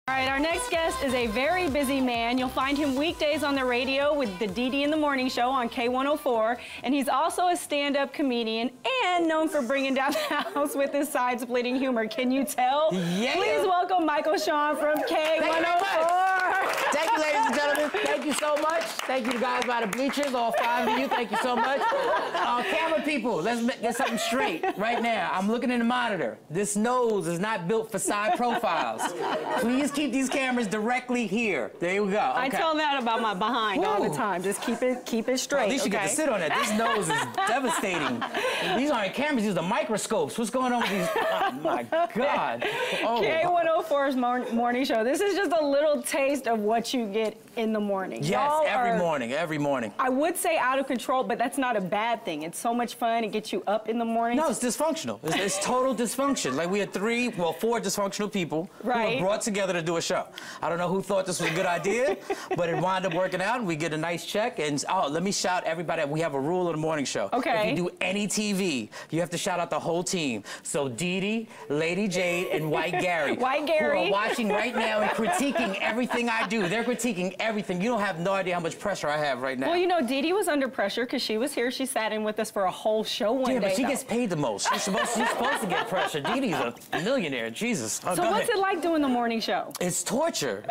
All right, our next guest is a very busy man. You'll find him weekdays on the radio with the DeeDee in the Morning Show on K104, and he's also a stand-up comedian and known for bringing down the house with his side-splitting humor. Can you tell? Yeah. Please welcome Shawn from K104. Thank you, ladies and gentlemen. Thank you so much. Thank you to guys by the bleachers, all 5 of you. Thank you so much. Camera people, let's get something straight right now. I'm looking in the monitor. This nose is not built for side profiles. Please keep these cameras directly here. There we go. Okay. I tell that about my behind all the time. Just keep it straight. Well, at least you get to sit on it. This nose is devastating. These aren't cameras, these are microscopes. What's going on with these? Oh, my God. Oh. K104's morning show. This is just a little taste of what you get in the morning. Yes, every morning. I would say out of control, but that's not a bad thing. It's so much fun. It gets you up in the morning. No, it's dysfunctional. It's total dysfunction. Like, we had 4 dysfunctional people who were brought together to do a show. I don't know who thought this was a good idea, but it wound up working out, and we get a nice check. And, let me shout everybody. We have a rule of the morning show. Okay. If you do any TV, you have to shout out the whole team. So Dede, Lady Jade, and White Gary. White Gary. Who are watching right now and critiquing everything I do. They're critiquing everything. You don't have no idea how much pressure I have right now. Well, you know, Dede was under pressure because she was here. She sat in with us for a whole show one day. Yeah, but she gets paid the most. She's supposed to get pressure. Dede's a millionaire. Jesus. So what's it like doing the morning show? It's torture.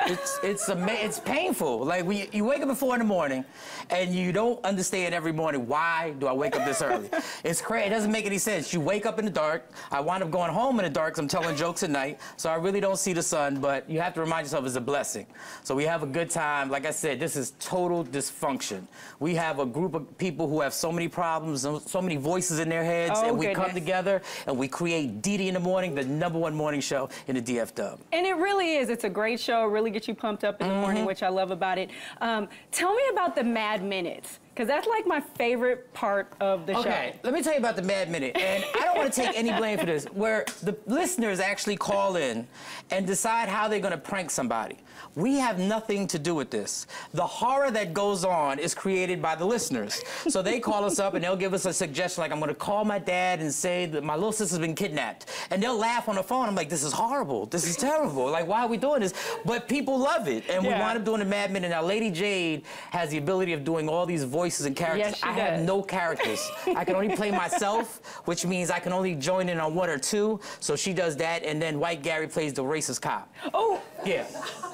It's painful. Like, you wake up at 4 in the morning, and you don't understand every morning, why do I wake up this early? It's crazy. It doesn't make any sense. You wake up in the dark. I wind up going home in the dark because I'm telling jokes at night, so I really don't see the sun, but you have to remind yourself it's a blessing. So we have a good time. Like I said, this is total dysfunction. We have a group of people who have so many problems, so many voices in their heads, and we come together and we create DeeDee in the Morning, the #1 morning show in the DF Dub. And it really is. It's a great show. It really gets you pumped up in the morning, which I love about it. Tell me about the Mad Minutes, because that's like my favorite part of the show. Okay, let me tell you about the Mad Minute, and I don't want to take any blame for this, where the listeners actually call in and decide how they're going to prank somebody. We have nothing to do with this. The horror that goes on is created by the listeners. So they call us up and they'll give us a suggestion, like, I'm going to call my dad and say that my little sister's been kidnapped. And they'll laugh on the phone. I'm like, this is horrible. This is terrible. Like, why are we doing this? But people love it. And we wind up doing the Mad Minute. Now, Lady Jade has the ability of doing all these voices and characters. Yes, she I does. have no characters. I can only play myself, which means I can only join in on 1 or 2. So she does that. And then White Gary plays the racist cop. Oh. Yeah.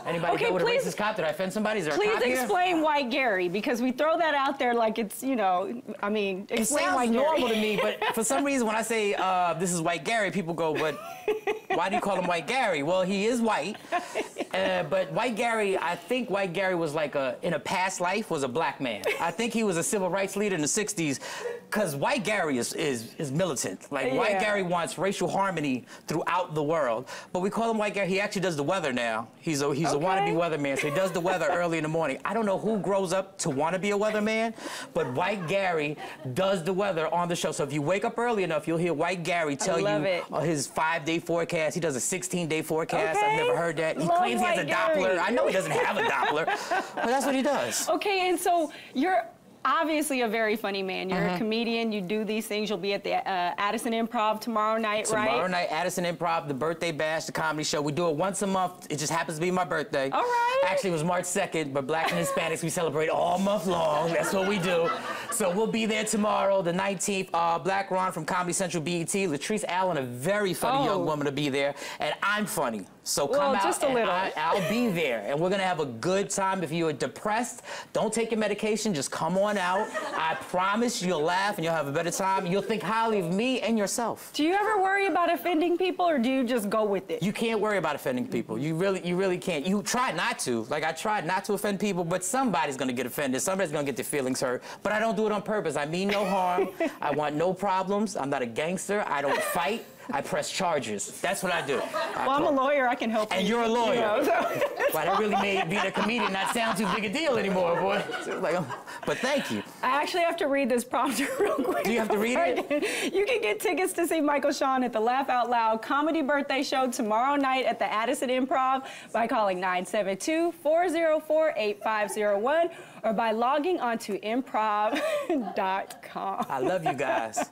Anybody know what a racist cop? Did I offend somebody? Is there a cop here? Please explain White Gary, because we throw that out there like it's, you know, I mean, explain White Gary. It sounds normal to me, but for some reason when I say this is White Gary, people go, but why do you call him White Gary? Well, he is white, but White Gary, I think White Gary was like in a past life, was a black man. I think he was a civil rights leader in the 60s, because White Gary is militant. Like, White Gary wants racial harmony throughout the world, but we call him White Gary. He actually does the weather now. He's a wannabe weatherman, so he does the weather early in the morning. I don't know who grows up to want to be a weatherman, but White Gary does the weather on the show. So if you wake up early enough, you'll hear White Gary tell you his 5-day forecast. He does a 16-day forecast. I've never heard that. He claims he has a Doppler. I know he doesn't have a Doppler, but that's what he does. Okay, and so you're obviously a very funny man. You're a comedian. You do these things. You'll be at the Addison Improv tomorrow night, right? Tomorrow night, Addison Improv, the birthday bash, the comedy show. We do it once a month. It just happens to be my birthday. All right. Actually, it was March 2nd, but Blacks and Hispanics, we celebrate all month long. That's what we do. So we'll be there tomorrow, the 19th. Black Ron from Comedy Central BET. Latrice Allen, a very funny young woman, to be there. And I'm funny. So come out, just a little. I'll be there. And we're going to have a good time. If you're depressed, don't take your medication. Just come on out. I promise you'll laugh and you'll have a better time. You'll think highly of me and yourself. Do you ever worry about offending people, or do you just go with it? You can't worry about offending people. You really can't. You try not to. Like, I tried not to offend people, but somebody's going to get offended. Somebody's going to get their feelings hurt. But I don't do it on purpose. I mean no harm. I want no problems. I'm not a gangster. I don't fight. I press charges. That's what I do. Well, I'm a lawyer. I can help you. And you're a lawyer. You know, so. Well, that really made being a comedian not sound too big a deal anymore, boy. But thank you. I actually have to read this prompter real quick. Do you have to read it? You can get tickets to see Shawn at the Laugh Out Loud Comedy Birthday Show tomorrow night at the Addison Improv by calling 972-404-8501 or by logging on to improv.com. I love you guys.